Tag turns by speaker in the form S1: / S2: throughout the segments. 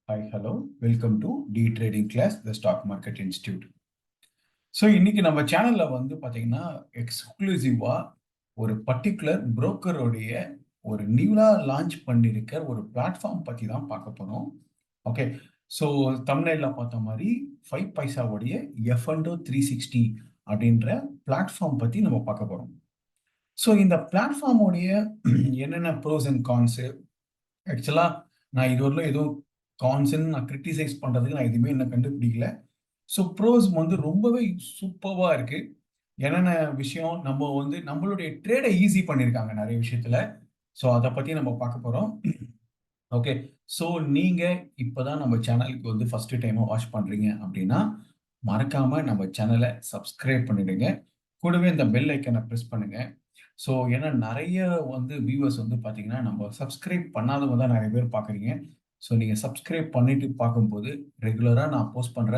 S1: Hi, hello. Welcome to D-Trading Class, the Stock Market Institute. So இன்னைக்கு நம்ம சேனல்ல வந்து பார்த்தீங்கன்னா எக்ஸ்க்ளூசிவா ஒரு பர்டிகுலர் புரோக்கருடைய ஒரு நியூலா லான்ச் பண்ணியிருக்க ஒரு பிளாட்ஃபார்ம் பற்றி தான் பார்க்க போகிறோம். ஓகே, ஸோ தம்ப்நெயில்ல பார்த்த மாதிரி 5paisa உடைய FnO360 அப்படின்ற பிளாட்ஃபார்ம் பற்றி நம்ம பார்க்க போகிறோம். ஸோ இந்த பிளாட்ஃபார்முடைய என்னென்ன ப்ரோஸ் அண்ட் கான்ஸு, ஆக்சுவலாக நான் இதுவரையிலும் எதுவும் கான்ஸ்ன்னு நான் கிரிட்டிசைஸ் பண்ணுறதுக்கு நான் எதுவுமே என்ன கண்டுபிடிக்கல. ஸோ ப்ரோஸ் வந்து ரொம்பவே சூப்பராக இருக்கு. என்னென்ன விஷயம் நம்ம வந்து நம்மளுடைய ட்ரேடை ஈஸி பண்ணியிருக்காங்க நிறைய விஷயத்துல. ஸோ அதை பற்றி நம்ம பார்க்க போகிறோம். ஓகே, ஸோ நீங்கள் இப்போ தான் நம்ம சேனலுக்கு வந்து ஃபஸ்ட்டு டைமாக வாட்ச் பண்ணுறீங்க அப்படின்னா மறக்காம நம்ம சேனலை சப்ஸ்கிரைப் பண்ணிடுங்க. கூடவே இந்த பெல் ஐக்கனை ப்ரெஸ் பண்ணுங்க. ஸோ ஏன்னா நிறைய வந்து வியூவர்ஸ் வந்து பார்த்தீங்கன்னா நம்ம சப்ஸ்கிரைப் பண்ணாதவங்க தான் நிறைய பேர் பார்க்குறீங்க. ஸோ நீங்கள் சப்ஸ்கிரைப் பண்ணிட்டு பார்க்கும்போது ரெகுலராக நான் போஸ்ட் பண்ணுற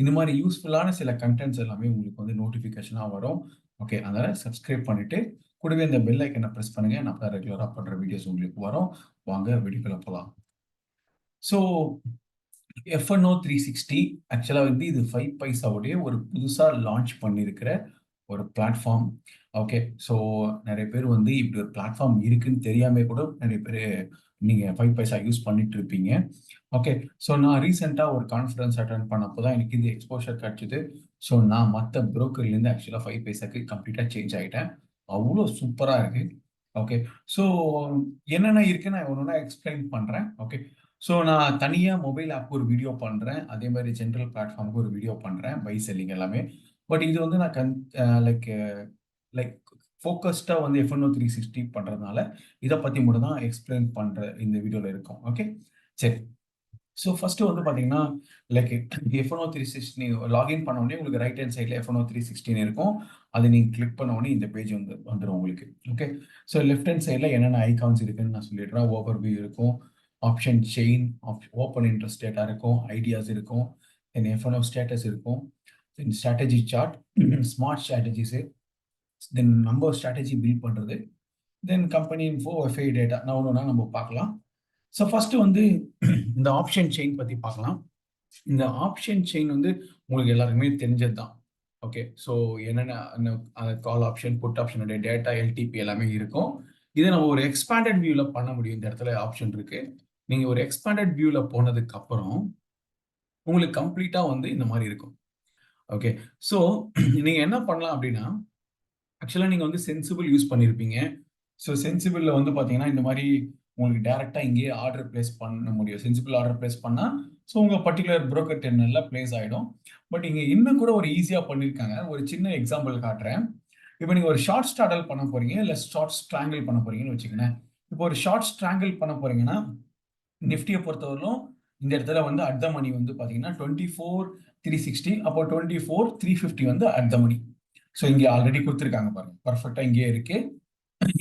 S1: இந்த மாதிரி யூஸ்ஃபுல்லான சில கண்டென்ட்ஸ் எல்லாமே உங்களுக்கு வந்து நோட்டிஃபிகேஷனாக வரும். ஓகே, அதனால் சப்ஸ்கிரைப் பண்ணிவிட்டு கூடவே இந்த பெல் ஐக்கனை ப்ரெஸ் பண்ணுங்கள். நான் ரெகுலராக பண்ணுற வீடியோஸ் உங்களுக்கு வரும். வாங்க வீடியோக்குள்ள போகலாம். ஸோ FnO360 ஆக்சுவலாக வந்து இது 5paisaவுடைய ஒரு புதுசாக லான்ச் பண்ணியிருக்கிற ஒரு பிளாட்ஃபார்ம். ஓகே, ஸோ நிறைய பேர் வந்து இப்படி ஒரு பிளாட்ஃபார்ம் இருக்குன்னு தெரியாம கூட நிறைய பேர் நீங்கள் 5paisa யூஸ் பண்ணிட்டு இருப்பீங்க. ஓகே, ஸோ நான் ரீசெண்டாக ஒரு கான்ஃபரன்ஸ் அட்டன் பண்ணப்போ தான் எனக்கு இந்த எக்ஸ்போஷர் கிடைச்சிது. ஸோ நான் மற்ற புரோக்கர்லேருந்து ஆக்சுவலாக 5paisaக்கு கம்ப்ளீட்டாக சேஞ்ச் ஆகிட்டேன். அவ்வளோ சூப்பராக இருக்குது. ஓகே, ஸோ என்னென்ன இருக்குன்னு நான் ஒன்று எக்ஸ்பிளைன் பண்ணுறேன். ஓகே, ஸோ நான் தனியாக மொபைல் ஆப் ஒரு வீடியோ பண்ணுறேன். அதே மாதிரி ஜென்ரல் பிளாட்ஃபார்முக்கு ஒரு வீடியோ பண்ணுறேன், பை செல்லிங் எல்லாமே. பட் இது வந்து நான் லைக் ஃபோக்கஸ்டாக வந்து FnO360 பண்ணுறதுனால இதை பற்றி மட்டும் தான் எக்ஸ்பிளைன் பண்ணுற இந்த வீடியோவில் இருக்கும். ஓகே, சரி. ஸோ ஃபஸ்ட்டு வந்து பார்த்தீங்கன்னா லைக் FnO360 லாகின் பண்ண உடனே உங்களுக்கு ரைட் ஹேண்ட் சைடில் FnO360 இருக்கும். அதை நீங்கள் கிளிக் பண்ண உடனே இந்த பேஜ் வந்து வந்துடும் உங்களுக்கு. ஓகே, ஸோ லெஃப்ட் ஹேண்ட் சைடில் என்னென்ன ஐகான்ஸ் இருக்குன்னு நான் சொல்லிடுறேன். ஓவர் வியூ இருக்கும், option chain, open interest data இருக்கும், ஐடியாஸ் இருக்கும், தென் FnO ஸ்டேட்டஸ் இருக்கும், then strategy chart, smart strategies, then நம்ம ஸ்ட்ராட்டஜி பில்ட் பண்ணுறது, then company info, FI data. நான் ஒன்று நம்ம பார்க்கலாம். ஸோ ஃபஸ்ட்டு வந்து இந்த ஆப்ஷன் செயின் பற்றி பார்க்கலாம். இந்த ஆப்ஷன் செயின் வந்து உங்களுக்கு எல்லாருக்குமே தெரிஞ்சது தான். ஓகே, ஸோ என்னென்ன கால் ஆப்ஷன், புட் ஆப்ஷனுடைய டேட்டா, எல்டிபி எல்லாமே இருக்கும். இதை நம்ம ஒரு எக்ஸ்பேண்டட் வியூவில் பண்ண முடியும். இந்த இடத்துல ஆப்ஷன் இருக்கு. நீங்கள் ஒரு எக்ஸ்பேண்டட் வியூவில் போனதுக்கு அப்புறம் உங்களுக்கு கம்ப்ளீட்டாக வந்து இந்த மாதிரி இருக்கும். ஓகே, ஸோ நீங்கள் என்ன பண்ணலாம் அப்படின்னா, ஆக்சுவலாக நீங்கள் வந்து சென்சிபிள் யூஸ் பண்ணியிருப்பீங்க. ஸோ சென்சிபிளில் வந்து பார்த்தீங்கன்னா இந்த மாதிரி உங்களுக்கு டேரெக்டாக இங்கேயே ஆர்டர் பிளேஸ் பண்ண முடியும். சென்சிபிள் ஆர்டர் பிளேஸ் பண்ணால் ஸோ உங்கள் பர்டிகுலர் புரோக்கர் டெர்மினலில் பிளேஸ் ஆகிடும். பட் இங்கே இன்னும் கூட ஒரு ஈஸியாக பண்ணியிருக்காங்க. ஒரு சின்ன எக்ஸாம்பிள் காட்டுறேன். இப்போ நீங்கள் ஒரு ஷார்ட் ஸ்டார்டல் பண்ண போகிறீங்க, இல்லை ஷார்ட் ஸ்ட்ராங்கிள் பண்ண போகிறீங்கன்னு வச்சுக்கோங்க. இப்போ ஒரு ஷார்ட் ஸ்ட்ராங்கிள் பண்ண போகிறீங்கன்னா நிஃப்டியை பொறுத்தவரையிலும் இந்த இடத்துல வந்து அட் த மணி வந்து பார்த்தீங்கன்னா 24,360, அப்போ 24,350 வந்து அட் த மணி. ஸோ இங்கே ஆல்ரெடி கொடுத்துருக்காங்க பாருங்க, பர்ஃபெக்டாக இங்கே இருக்கு.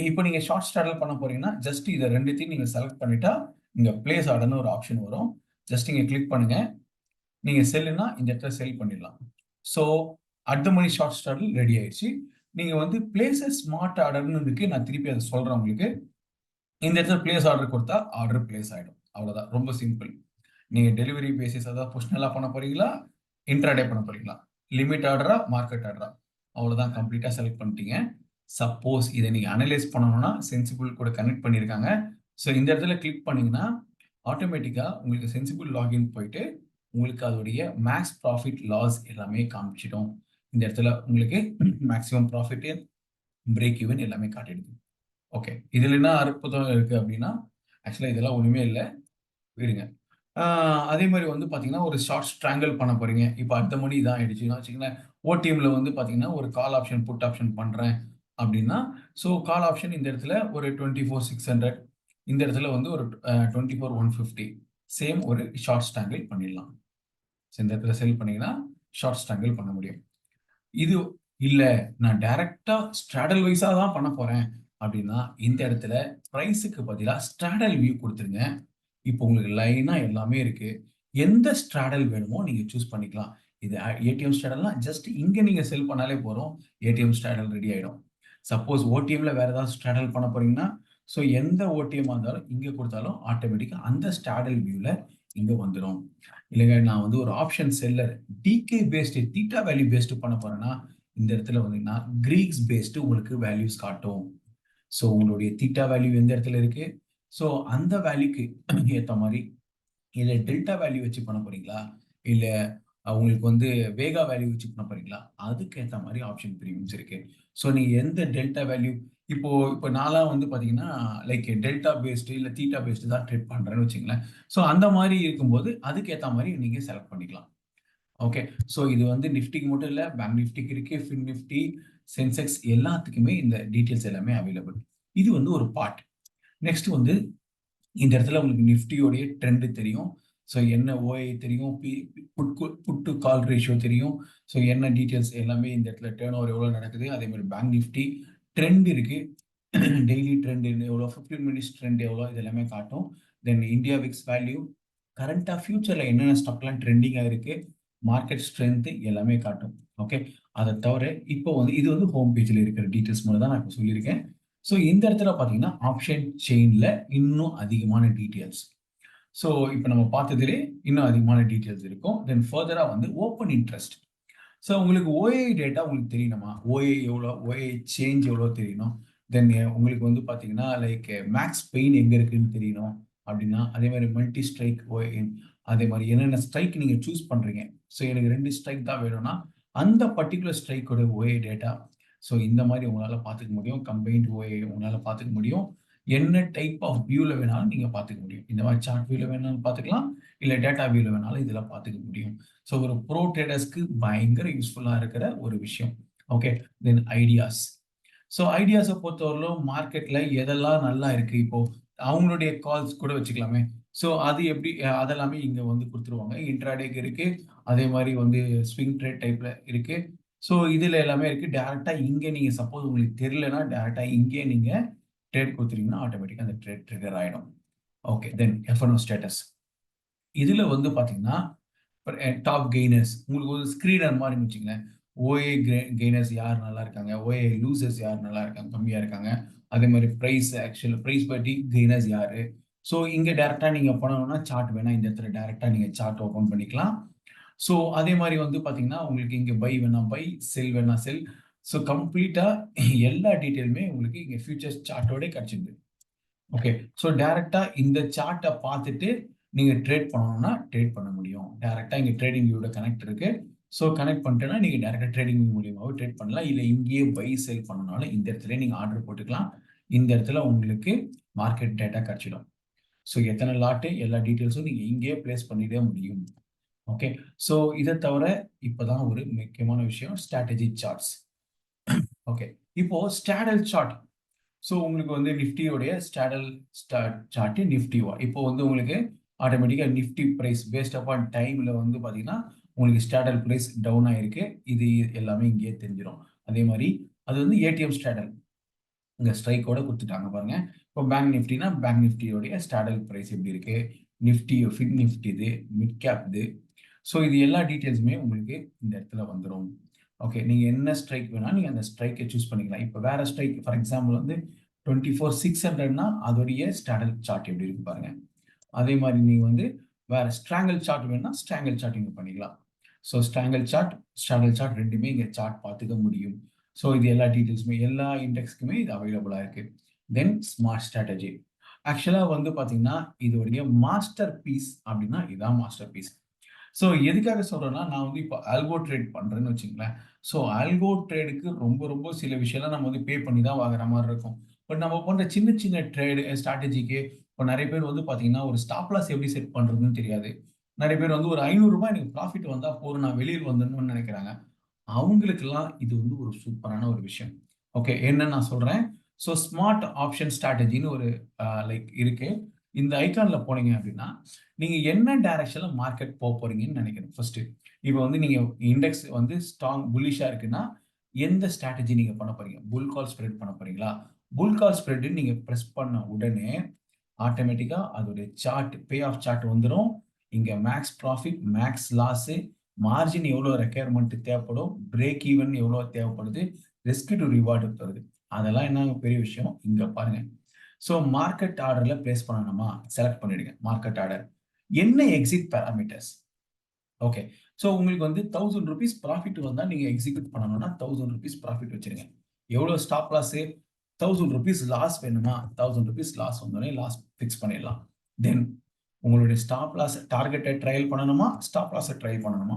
S1: இப்போ நீங்க ஷார்ட் ஸ்டார்டல் பண்ண போறீங்கன்னா ஜஸ்ட் இதை ரெண்டுத்தையும் நீங்க செலக்ட் பண்ணிட்டா இங்க பிளேஸ் ஆர்டர்னு ஒரு ஆப்ஷன் வரும். ஜஸ்ட் இங்க கிளிக் பண்ணுங்க. நீங்க செல்லுனா இந்த இடத்துல செல் பண்ணிடலாம். So at the money short straddle ready ஆயிடுச்சு. நீங்க வந்து பிளேசஸ் ஸ்மார்ட் ஆர்டர்னு இருக்கு. நான் திருப்பி அதை சொல்றேன் உங்களுக்கு. இந்த இடத்துல பிளேஸ் ஆர்டர் கொடுத்தா ஆர்டர் பிளேஸ் ஆயிடும். அவ்வளவுதான், ரொம்ப சிம்பிள். நீங்க டெலிவரி பேசிஸ் அதாவது புஷ்னலா பண்ண போறீங்களா, இன்ட்ராடே பண்ண போறீங்களா, லிமிட் ஆர்டரா, மார்க்கெட் ஆர்டரா, அவ்வளவுதான். கம்ப்ளீட்டா செலக்ட் பண்ணிட்டீங்க. சப்போஸ் இதை நீங்க அனலைஸ் பண்ணணும்னா சென்சிபிள் கூட கனெக்ட் பண்ணியிருக்காங்க. ஸோ இந்த இடத்துல கிளிக் பண்ணீங்கன்னா ஆட்டோமேட்டிக்கா உங்களுக்கு சென்சிபிள் லாகின் போயிட்டு உங்களுக்கு அதோடைய மேக்ஸ் ப்ராஃபிட் லாஸ் எல்லாமே காமிச்சிடும். இந்த இடத்துல உங்களுக்கு மேக்ஸிமம் ப்ராஃபிட், பிரேக் ஈவன் எல்லாமே காட்டிடுது. ஓகே, இதுல என்ன அற்புதம் இருக்கு அப்படின்னா, ஆக்சுவலா இதெல்லாம் ஒண்ணுமே இல்லை, விடுங்க. அதே மாதிரி வந்து பார்த்தீங்கன்னா ஒரு ஷார்ட் ஸ்ட்ராங்கிள் பண்ண போறீங்க. இப்போ அடுத்த மணி இதான் ஆயிடுச்சுன்னா வச்சுக்கோங்களேன். ஓடிஎம்ல வந்து பார்த்தீங்கன்னா ஒரு கால் ஆப்ஷன், புட் ஆப்ஷன் பண்றேன் அப்படின்னா, ஸோ கால் ஆப்ஷன் இந்த இடத்துல ஒரு 24,600, இந்த இடத்துல வந்து ஒரு 24,150 சேம் ஒரு ஷார்ட் ஸ்ட்ராங்கிள் பண்ணிடலாம். இந்த இடத்துல செல் பண்ணீங்கன்னா ஷார்ட் ஸ்ட்ராங்கிள் பண்ண முடியும். இது இல்லை, நான் டைரக்டா ஸ்ட்ராடல் வைஸா தான் பண்ண போறேன் அப்படின்னா இந்த இடத்துல பிரைஸுக்கு பதிலாக ஸ்ட்ராடல் வியூ கொடுத்துருங்க. இப்போ உங்களுக்கு லைனா எல்லாமே இருக்கு. எந்த ஸ்ட்ராடல் வேணுமோ நீங்க சூஸ் பண்ணிக்கலாம். இது ஏடிஎம் ஸ்ட்ராடல்னா ஜஸ்ட் இங்க நீங்க செல் பண்ணாலே போதும், ஏடிஎம் ஸ்ட்ராடல் ரெடி ஆயிடும். சப்போஸ் ஓடிஎம்ல வேற ஏதாவது ஸ்ட்ராடல் பண்ண போறீங்கன்னா, ஸோ எந்த ஓடிஎம் இருந்தாலும் இங்க கொடுத்தாலும் ஆட்டோமேட்டிக்கா அந்த ஸ்ட்ராடல் வியூல இங்க வந்துடும். இல்லைங்க நான் வந்து ஒரு option seller decay based theta value based பண்ண போறேன்னா இந்த இடத்துல வந்தீங்கன்னா கிரீக்ஸ் பேஸ்டு உங்களுக்கு வேல்யூஸ் காட்டும். ஸோ உங்களுடைய தீட்டா வேல்யூ எந்த இடத்துல இருக்கு, ஸோ அந்த வேல்யூக்கு ஏற்ற மாதிரி இல்லை டெல்டா வேல்யூ வச்சு பண்ண போறீங்களா, இல்லை உங்களுக்கு வந்து வேகா வேல்யூ வச்சு பண்ண போறீங்களா, அதுக்கு ஏற்ற மாதிரி ஆப்ஷன் ப்ரீமியம்ஸ் இருக்கு. ஸோ நீங்க எந்த டெல்டா வேல்யூ இப்போ நான்லாம் வந்து பாத்தீங்கன்னா லைக் டெல்டா பேஸ்டு இல்லை தீட்டா பேஸ்டு தான் ட்ரேட் பண்றேன்னு வச்சுங்களேன். ஸோ அந்த மாதிரி இருக்கும்போது அதுக்கு ஏற்ற மாதிரி நீங்க செலக்ட் பண்ணிக்கலாம். ஓகே, ஸோ இது வந்து நிஃப்டிக்கு மட்டும் இல்லை, பேங்க் நிஃப்டிக்கு இருக்கு, ஃபின் நிஃப்டி, சென்செக்ஸ் எல்லாத்துக்குமே இந்த டீட்டெயில்ஸ் எல்லாமே அவைலபிள். இது வந்து ஒரு பார்ட். நெக்ஸ்ட் வந்து இந்த இடத்துல உங்களுக்கு நிஃப்டியோடைய ட்ரெண்ட் தெரியும். ஸோ என்ன ஓஐ தெரியும், புட் டு கால் ரேஷியோ தெரியும். ஸோ என்ன டீட்டெயில்ஸ் எல்லாமே இந்த இடத்துல டேர்ன் ஓவர் எவ்வளோ நடக்குது, அதே மாதிரி பேங்க் நிஃப்டி ட்ரெண்ட் இருக்கு, டெய்லி ட்ரெண்ட் எவ்வளோ, 15 மினிட்ஸ் ட்ரெண்ட் எவ்வளோ, இது எல்லாமே காட்டும். தென் இந்தியா விக்ஸ் வேல்யூ, கரண்டா ஃபியூச்சர்ல என்னென்ன ஸ்டாக்லாம் ட்ரெண்டிங்காக இருக்கு, மார்க்கெட் ஸ்ட்ரென்த் எல்லாமே காட்டும். ஓகே, அதை தவிர இப்போ வந்து இது வந்து ஹோம் பேஜில் இருக்கிற டீட்டெயில்ஸ் மட்டும் தான் நான் இப்போ சொல்லியிருக்கேன். ஸோ இந்த இடத்துல பார்த்தீங்கன்னா ஆப்ஷன் செயின்ல இன்னும் அதிகமான டீட்டெயில்ஸ். ஸோ இப்போ நம்ம பார்த்ததுலே இன்னும் அதிகமான டீட்டெயில்ஸ் இருக்கும். தென் ஃபர்தரா வந்து ஓப்பன் இன்ட்ரெஸ்ட். ஸோ உங்களுக்கு ஓஏ டேட்டா உங்களுக்கு தெரியணுமா, ஓஏ எவ்வளோ, ஓஏ சேஞ்ச் எவ்வளோ தெரியணும். தென் உங்களுக்கு வந்து பார்த்தீங்கன்னா லைக் மேக்ஸ் பெயின் எங்கே இருக்குன்னு தெரியணும் அப்படின்னா, அதே மாதிரி மல்டி ஸ்ட்ரைக் ஓஏ, அதே மாதிரி என்னென்ன ஸ்ட்ரைக் நீங்கள் சூஸ் பண்ணுறீங்க. ஸோ எனக்கு 2 ஸ்ட்ரைக் தான் வேணும்னா அந்த பர்டிகுலர் ஸ்ட்ரைக்கோட ஓஏ டேட்டா. ஸோ இந்த மாதிரி உங்களால் பார்த்துக்க முடியும். கம்பைன்ட் ஓஏ உங்களால் பார்த்துக்க முடியும். என்ன டைப் ஆஃப் வியூவில் வேணாலும் நீங்கள் பார்த்துக்க முடியும். இந்த மாதிரி சார்ட் வியூவில் வேணாலும் பார்த்துக்கலாம், இல்லை டேட்டா வியூவில் வேணாலும் இதில் பார்த்துக்க முடியும். ஸோ ஒரு ப்ரோ ட்ரேடர்ஸ்க்கு பயங்கர யூஸ்ஃபுல்லாக இருக்கிற ஒரு விஷயம். ஓகே, தென் ஐடியாஸ். ஸோ ஐடியாஸை பொறுத்தவரையிலும் மார்க்கெட்டில் எதெல்லாம் நல்லா இருக்குது, இப்போ அவங்களுடைய கால்ஸ் கூட வச்சுக்கலாமே. ஸோ அது எப்படி அதெல்லாமே இங்கே வந்து கொடுத்துருவாங்க. இன்ட்ராடேக்கு இருக்குது, அதே மாதிரி வந்து ஸ்விங் ட்ரேட் டைப்பில் இருக்குது. ஸோ இதில் எல்லாமே இருக்குது. டேரெக்டாக இங்கே நீங்கள் சப்போஸ் உங்களுக்கு தெரியலன்னா டேரெக்டாக இங்கே நீங்கள் ட்ரேட் கொடுத்துட்டீங்கன்னா ஆட்டோமேட்டிக்காக அந்த ட்ரேட் ட்ரிகர் ஆகிடும். ஓகே, தென் FnO ஸ்டேட்டஸ். இதில் வந்து பார்த்தீங்கன்னா டாப் கெய்னர்ஸ் உங்களுக்கு ஒரு ஸ்க்ரீனர் மாதிரி வச்சுங்களேன். ஓஏ கெய்னர்ஸ் யார் நல்லா இருக்காங்க, ஓஏ லூசர்ஸ் யார் நல்லா இருக்காங்க, கம்மியாக இருக்காங்க, அதே மாதிரி ப்ரைஸ் ஆக்சுவல் ப்ரைஸ் பற்றி கெய்னர்ஸ் யார். ஸோ இங்கே டேரெக்டாக நீங்கள் பண்ணணும்னா சார்ட் வேணால் இந்த இடத்துல டேரெக்டாக நீங்கள் சார்ட் ஓப்பன் பண்ணிக்கலாம். ஸோ அதே மாதிரி வந்து பார்த்தீங்கன்னா உங்களுக்கு இங்கே பை வேணா பை, செல் வேணா செல். ஸோ கம்ப்ளீட்டாக எல்லா டீட்டெயிலுமே உங்களுக்கு இங்கே ஃபியூச்சர்ஸ் சார்ட்டோட கிடைச்சிது. ஓகே, ஸோ டைரக்டா இந்த சார்ட்டை பார்த்துட்டு நீங்க ட்ரேட் பண்ணணும்னா ட்ரேட் பண்ண முடியும். டைரக்டா இங்க ட்ரேடிங் வியூட கனெக்ட் இருக்கு. ஸோ கனெக்ட் பண்ணிட்டேன்னா நீங்க டைரக்டா ட்ரேடிங் வியூ மூலியமாவே ட்ரேட் பண்ணலாம். இல்லை இங்கேயே பை செல் பண்ணனாலும் இந்த இடத்துல நீங்க ஆர்டர் போட்டுக்கலாம். இந்த இடத்துல உங்களுக்கு மார்க்கெட் டேட்டா கிடைச்சிடும். ஸோ எத்தனை லாட்டு எல்லா டீட்டெயில்ஸும் நீங்க இங்கேயே பிளேஸ் பண்ணிட முடியும். ஓகே, ஸோ இதை தவிர இப்போதான் ஒரு முக்கியமான விஷயம், ஸ்ட்ராட்டஜி சார்ட்ஸ். ஓகே, இப்போ ஸ்டாடல் சார்ட். ஸோ உங்களுக்கு வந்து நிஃப்டியோடைய ஸ்டாடல் சார்ட் நிஃப்டிவா இப்போ வந்து உங்களுக்கு ஆட்டோமேட்டிக்காக நிஃப்டி ப்ரைஸ் பேஸ்ட் அப்பான் டைமில் வந்து பார்த்தீங்கன்னா உங்களுக்கு ஸ்டாடல் ப்ரைஸ் டவுன் ஆகிருக்கு. இது எல்லாமே இங்கேயே தெரிஞ்சிடும். அதே மாதிரி அது வந்து ஏடிஎம் ஸ்டாடல் இங்கே ஸ்ட்ரைக்கோட கொடுத்துட்டாங்க பாருங்க. இப்போ பேங்க் நிஃப்டினா பேங்க் நிஃப்டியோடைய ஸ்டாடல் ப்ரைஸ் எப்படி இருக்கு, நிஃப்டி ஃபின் நிஃப்டி இது, மிட் கேப் இது. ஸோ இது எல்லா டீட்டெயில்ஸுமே உங்களுக்கு இந்த இடத்துல வந்துடும். ஓகே, நீங்கள் என்ன ஸ்ட்ரைக் வேணால் நீங்கள் அந்த ஸ்ட்ரைக்கை சூஸ் பண்ணிக்கலாம். இப்போ வேற ஸ்ட்ரைக் ஃபார் எக்ஸாம்பிள் வந்து 24,600னா அதோடைய ஸ்டாண்டல் சார்ட் எப்படி இருக்கு பாருங்க. அதே மாதிரி நீங்கள் வந்து வேற ஸ்ட்ராங்கல் சார்ட் வேணும்னா ஸ்ட்ராங்கல் சார்ட் இங்கே பண்ணிக்கலாம். ஸோ ஸ்ட்ராங்கல் சார்ட், ஸ்டாண்டல் சார்ட் ரெண்டுமே இங்கே சார்ட் பார்த்துக்க முடியும். ஸோ இது எல்லா டீட்டெயில்ஸுமே எல்லா இண்டெக்ஸ்க்குமே இது அவைலபிளாக இருக்கு. தென் ஸ்மார்ட் ஸ்ட்ராட்டஜி. ஆக்சுவலாக வந்து பார்த்தீங்கன்னா இதோடைய மாஸ்டர் பீஸ் அப்படின்னா இதுதான் மாஸ்டர் பீஸ். ஸோ எதுக்காக சொல்றேன்னா நான் வந்து இப்போ ஆல்கோ ட்ரேட் பண்றேன்னு வச்சுங்களேன். ஸோ ஆல்கோ ட்ரேடுக்கு ரொம்ப ரொம்ப சில விஷயம்லாம் நம்ம வந்து பே பண்ணி தான் வாங்குற மாதிரி இருக்கும். பட் நம்ம பண்ற சின்ன சின்ன ட்ரேடு ஸ்ட்ராட்டஜிக்கு இப்போ நிறைய பேர் வந்து பார்த்தீங்கன்னா ஒரு ஸ்டாப் லாஸ் எப்படி செட் பண்றதுன்னு தெரியாது. நிறைய பேர் வந்து ஒரு ₹500 எனக்கு ப்ராஃபிட் வந்தா போதும் நான் வெளியில் வந்துடணும்னு நினைக்கிறாங்க. அவங்களுக்கெல்லாம் இது வந்து ஒரு சூப்பரான ஒரு விஷயம். ஓகே, என்ன நான் சொல்றேன். ஸோ ஸ்மார்ட் ஆப்ஷன் ஸ்ட்ராட்டஜின்னு ஒரு லைக் இருக்கு. இந்த ஐகான்ல போனீங்க அப்படின்னா நீங்க என்ன டைரக்ஷன்ல மார்க்கெட் போக போறீங்கன்னு நினைக்கிறேன். ஃபர்ஸ்ட் இப்போ வந்து நீங்க இண்டெக்ஸ் வந்து ஸ்ட்ராங் புல்லிஷா இருக்குன்னா எந்த ஸ்ட்ராட்டஜி நீங்க பண்ண போறீங்க? புல் கால் ஸ்ப்ரெட் பண்ண போறீங்களா? புல் கால் ஸ்ப்ரெட் நீங்க பிரஸ் பண்ண உடனே ஆட்டோமேட்டிக்கா அதோடைய சார்ட் பே ஆஃப் சார்ட் வந்துடும். இங்க max profit, max loss, margin எவ்வளவு ரெக்யர்மெண்ட் தேவைப்படும், பிரேக் ஈவன் எவ்வளவு தேவைப்படுது, ரிஸ்க் டு ரிவார்டு தருது. அதெல்லாம் என்ன பெரிய விஷயம் இங்க பாருங்க. ஸோ மார்க்கெட் ஆர்டர்ல பிளேஸ் பண்ணணுமா செலக்ட் பண்ணிடுங்க மார்க்கெட் ஆர்டர். என்ன எக்ஸிட் பேராமீட்டர்ஸ். ஓகே. ஸோ உங்களுக்கு வந்து 1000 rupees ப்ராஃபிட் வந்தா நீங்க எக்ஸிக்யூட் பண்ணணும்னா 1000 rupees ப்ராஃபிட் வச்சிருங்க. எவ்வளவு ஸ்டாப் லாஸ்? 1000 rupees லாஸ் வேணுமா? 1000 rupees லாஸ் வந்தோடனே லாஸ் ஃபிக்ஸ் பண்ணிடலாம். தென் உங்களுடைய ஸ்டாப் லாஸ் டார்கெட்டை ட்ரையல் பண்ணணுமா, ஸ்டாப் லாஸை ட்ரையல் பண்ணணுமா,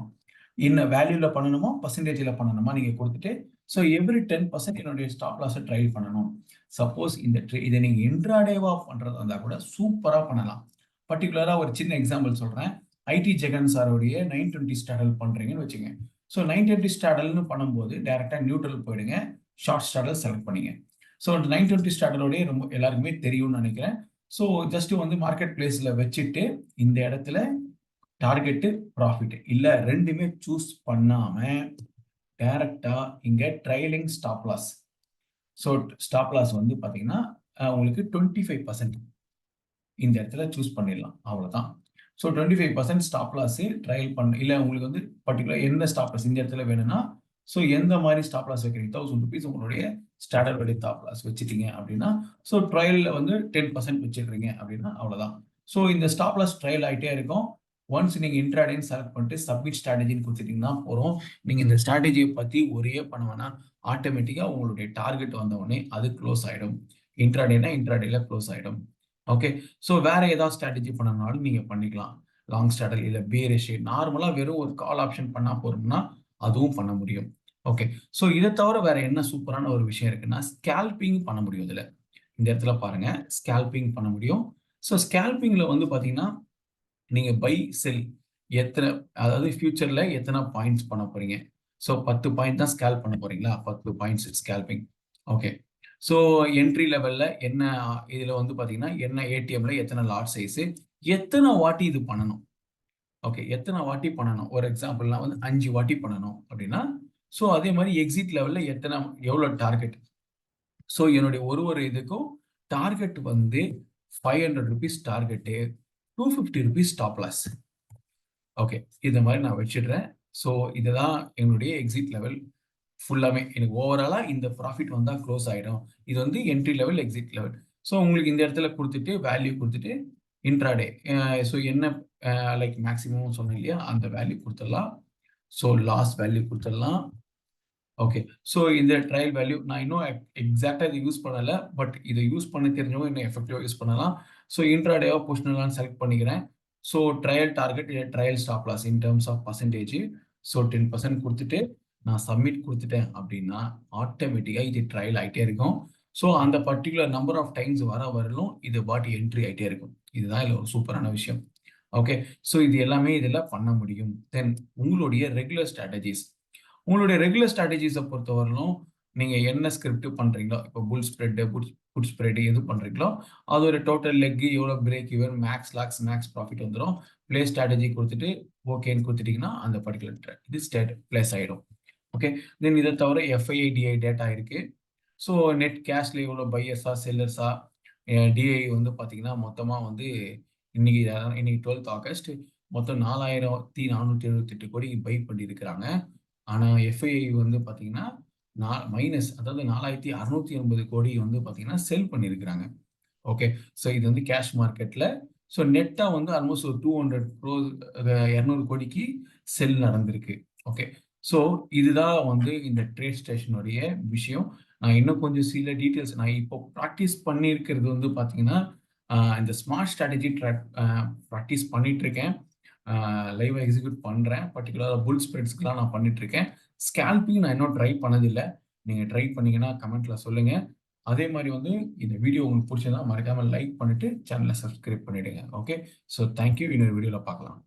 S1: என்ன வேல்யூல பண்ணணுமா, பர்சன்டேஜ்ல பண்ணணுமா நீங்க கொடுத்துட்டு, ஸோ எவ்ரி 10% என்னுடைய ஸ்டாப் லாஸை ட்ரையல் பண்ணணும். சப்போஸ் இதை நீங்க இன்ட்ராடேவா பண்றதா இருந்தா கூட சூப்பரா பண்ணலாம். பர்டிகுலரா ஒரு சின்ன எக்ஸாம்பிள் சொல்றேன். ஐடி ஜெகன் சாரோடைய 920 ஸ்டாடல் பண்றீங்கன்னு வச்சுங்க. ஸோ 920 ஸ்டாடல்னு பண்ணும்போது டைரக்டா நியூட்ரல் போயிடுங்க, ஷார்ட் ஸ்டாடல் செலக்ட் பண்ணிங்க. ஸோ 920 ஸ்டாடலோடைய ரொம்ப எல்லாருக்குமே தெரியும்னு நினைக்கிறேன். ஸோ ஜஸ்ட் வந்து மார்க்கெட் பிளேஸ்ல வச்சுட்டு இந்த இடத்துல டார்கெட் ப்ராஃபிட் இல்ல ரெண்டுமே சூஸ் பண்ணாம டைரக்டா இங்க trailing stop loss. So stop loss வந்து பாத்தீங்கன்னா உங்களுக்கு 25% இந்த இடத்துல சூஸ் பண்ணிடலாம். அவ்வளவுதான். ஸோ 25% ஸ்டாப் லாஸ் ட்ரையல் பண்ண இல்ல உங்களுக்கு வந்து பர்டிகுலர் என்ன ஸ்டாப் லாஸ் இந்த இடத்துல வேணும்னா ஸோ எந்த மாதிரி ஸ்டாப் லாஸ் வைக்கிறீங்க 1000 rupees உங்களுடைய ஸ்டாண்டர்ட் ஸ்டாப் லாஸ் வச்சுட்டீங்க அப்படின்னா ஸோ ட்ரையல்ல வந்து 10% வச்சிடுறீங்க அப்படின்னா அவ்வளவுதான். ஸோ இந்த ஸ்டாப் லாஸ் ட்ரையல் ஆகிட்டே இருக்கும். ஒன்ஸ் நீங்க இன்ட்ராடேன்னு செலக்ட் பண்ணிட்டு சப்மிட் ஸ்ட்ராட்டஜின்னு கொடுத்துட்டீங்கன்னா போறோம். நீங்க இந்த ஸ்ட்ராட்டஜியை பத்தி ஒரே பண்ண வேணா ஆட்டோமேட்டிக்கா உங்களுடைய டார்கெட் வந்த உடனே அது க்ளோஸ் ஆயிடும். இன்ட்ராடேனா இன்ட்ராடேல க்ளோஸ் ஆயிடும். ஓகே. ஸோ வேற ஏதாவது ஸ்ட்ராட்டஜி பண்ணனாலும் நீங்க பண்ணிக்கலாம். லாங் ஸ்ட்ராட்டஜி இல்ல பேரிஷ் நார்மலா வெறும் ஒரு கால் ஆப்ஷன் பண்ணா போறோம்னா அதுவும் பண்ண முடியும். ஓகே. ஸோ இதை தவிர வேற என்ன சூப்பரான ஒரு விஷயம் இருக்குன்னா ஸ்கேல்பிங் பண்ண முடியும். இதுல இந்த இடத்துல பாருங்க ஸ்கேல்பிங் பண்ண முடியும். ஸோ ஸ்கேல்பிங்ல வந்து பாத்தீங்கன்னா நீங்க பை செல் எத்தனை அதாவது ஃபியூச்சர்ல எத்தனை பாயிண்ட்ஸ் பண்ண போறீங்க. ஸோ 10 பாயிண்ட் தான் ஸ்கேல் பண்ண போறீங்களா? 10 points scalping. Okay. So entry லெவல்ல என்ன இதுல வந்து பாத்தீங்கன்னா என்ன ஏடிஎம்ல எத்தனை லாட் சைஸ் எத்தனை வாட்டி இது பண்ணணும். ஓகே. எத்தனை வாட்டி பண்ணணும். ஒரு எக்ஸாம்பிள் நான் வந்து 5 வாட்டி பண்ணணும் அப்படின்னா ஸோ அதே மாதிரி எக்ஸிட் லெவல்ல எத்தனை எவ்வளவு டார்கெட். ஸோ என்னுடைய ஒரு இதுக்கும் டார்கெட் வந்து 500 rupees target 250 rupees stop loss. Okay. இந்த மாதிரி நான் வச்சிடுறேன். ஸோ இதுதான் என்னுடைய எக்ஸிட் லெவல் ஃபுல்லாமே. எனக்கு ஓவராலா இந்த ப்ராஃபிட் வந்தா க்ளோஸ் ஆயிடும். இது வந்து entry level exit level. So உங்களுக்கு இந்த இடத்துல கொடுத்துட்டு வேல்யூ கொடுத்துட்டு இன்ட்ராடே ஸோ என்ன லைக் மேக்ஸிமம் சொன்னேன் இல்லையா அந்த வேல்யூ கொடுத்துடலாம். ஸோ லாஸ் வேல்யூ கொடுத்துடலாம். ஓகே. ஸோ இந்த ட்ரையல் வேல்யூ நான் இன்னும் எக்ஸாக்டா இதை யூஸ் பண்ணல. பட் இதை யூஸ் பண்ண தெரிஞ்சவங்க இன்னும் எஃபெக்டிவா யூஸ் பண்ணலாம். ஸோ இன்ட்ராடேவா பொசிஷனலான்னு செலக்ட் பண்ணிக்கிறேன். ஸோ ட்ரையல் டார்கெட் இல்லை trial stop loss in terms of percentage. So 10% கொடுத்துட்டு நான் சப்மிட் கொடுத்துட்டேன் அப்படின்னா ஆட்டோமேட்டிக்கா இது ட்ரையல் ஆகிட்டே இருக்கும். ஸோ அந்த பர்டிகுலர் நம்பர் ஆஃப் டைம்ஸ் வரலும் இது பாட்டி என்ட்ரி ஆகிட்டே இருக்கும். இதுதான் இதில் ஒரு சூப்பரான விஷயம். ஓகே. ஸோ இது எல்லாமே இதில் பண்ண முடியும். தென் உங்களுடைய ரெகுலர் ஸ்ட்ராட்டஜிஸ் உங்களுடைய ரெகுலர் ஸ்ட்ராட்டஜிஸை பொறுத்தவரையிலும் நீங்க என்ன ஸ்கிரிப்ட் பண்றீங்களோ இப்போ புல் ஸ்ப்ரெட் புட் ஸ்ப்ரெட் எது பண்றீங்களோ அதோட டோட்டல் லெக் எவ்வளவு break even max loss max profit வந்துடும். பிளே ஸ்ட்ராட்டஜி கொடுத்துட்டு ஓகேன்னு கொடுத்துட்டீங்கன்னா அந்த பர்டிகுலர் இது ஸ்டேட் பிளேஸ் ஆயிடும். ஓகே. தென் இதை தவிர FIDI டேட்டா இருக்கு. ஸோ நெட் கேஷ்ல எவ்வளோ பையர்ஸா செல்லர்ஸா டிஐ வந்து பார்த்தீங்கன்னா மொத்தமாக வந்து இன்னைக்கு 12th ஆகஸ்ட் மொத்தம் 4478 கோடி பை பண்ணியிருக்கிறாங்க. ஆனா FII வந்து பாத்தீங்கன்னா மைனஸ் அதாவது 4680 கோடி வந்து பாத்தீங்கன்னா செல் பண்ணியிருக்கிறாங்க. ஓகே. ஸோ இது வந்து கேஷ் மார்க்கெட்ல ஸோ நெட்டா வந்து ஆல்மோஸ்ட் ஒரு 200 கோடிக்கு செல் நடந்திருக்கு. ஓகே. ஸோ இதுதான் வந்து இந்த ட்ரேட் ஸ்டேஷனுடைய விஷயம். நான் இன்னும் கொஞ்சம் சில டீட்டெயில்ஸ் நான் இப்போ ப்ராக்டிஸ் பண்ணியிருக்கிறது வந்து பார்த்தீங்கன்னா இந்த ஸ்மார்ட் ஸ்ட்ராட்டஜி ப்ராக்டிஸ் பண்ணிட்டு இருக்கேன். லைவ் எக்ஸிக்யூட் பண்றேன். பர்டிகுலராக புல் ஸ்ப்ரெட்ஸ்க்குலாம் நான் பண்ணிட்டு இருக்கேன். ஸ்கேல்பிங் நான் இன்னும் ட்ரை பண்ணதில்லை. நீங்க ட்ரை பண்ணீங்கன்னா கமெண்ட்ல சொல்லுங்க. அதே மாதிரி வந்து இந்த வீடியோ உங்களுக்கு பிடிச்சதா மறக்காம லைக் பண்ணிட்டு சேனலை சப்ஸ்கிரைப் பண்ணிடுங்க. ஓகே. So thank you. இன்னொரு வீடியோல பார்க்கலாம்.